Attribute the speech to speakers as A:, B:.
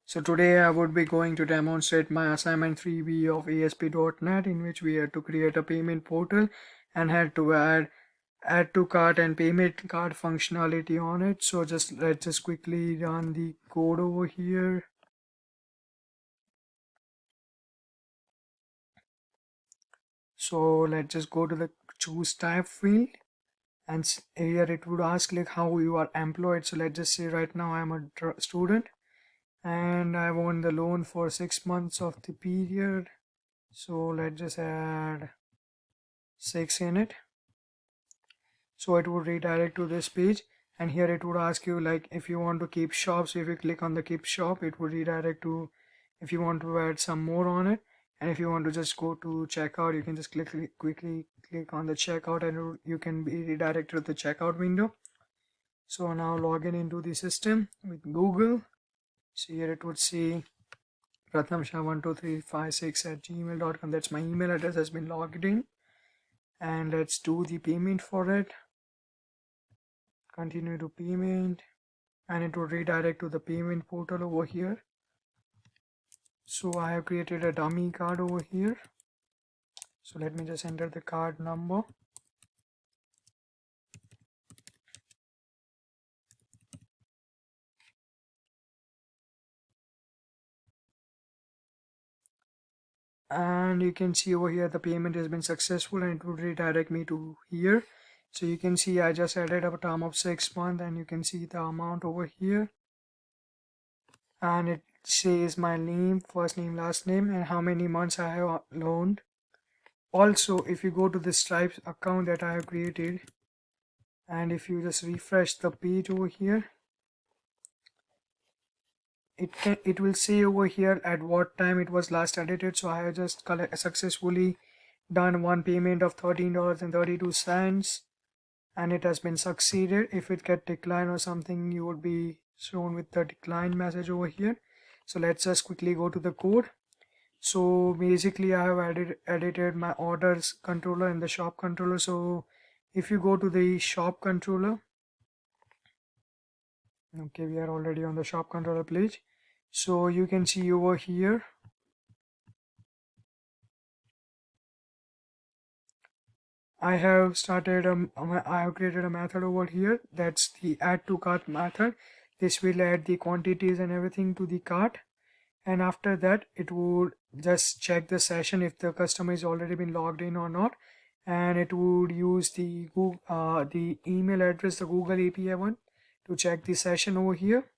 A: So today I would be going to demonstrate my assignment 3B of ASP.NET, in which we had to create a payment portal and had to add to cart and payment card functionality on it. So let's just quickly run the code over here. So let's just go to the choose type field, and here it would ask like how you are employed. So let's just say right now I'm a student and I want the loan for 6 months of the period. So let's just add 6 in it. So it would redirect to this page, and here it would ask you like if you want to keep shop. So if you click on the keep shop, it would redirect to if you want to add some more on it. And if you want to just go to checkout, you can just quickly click on the checkout, and you can be redirected to the checkout window. So now log in into the system with Google. So here it would say prathamshah12356@gmail.com. That's my email address has been logged in, and let's do the payment for it. Continue to payment, and it will redirect to the payment portal over here. So I have created a dummy card over here. So let me just enter the card number. And you can see over here the payment has been successful, and it would redirect me to here. So you can see I just added a term of 6 months, and you can see the amount over here, and it says my name, first name, last name, and how many months I have loaned. Also, if you go to the Stripe account that I have created, and if you just refresh the page over here, it will say over here at what time it was last edited. So I have just successfully done one payment of $13.32, and it has been succeeded. If it get declined or something, you would be shown with the decline message over here. So let's just quickly go to the code. So basically I have edited my orders controller and the shop controller. So if you go to the shop controller, okay, we are already on the shop controller page. So you can see over here I have created a method over here. That's the add to cart method. This will add the quantities and everything to the cart, and after that it would just check the session if the customer is already been logged in or not, and it would use the email address, the Google API one, to check the session over here.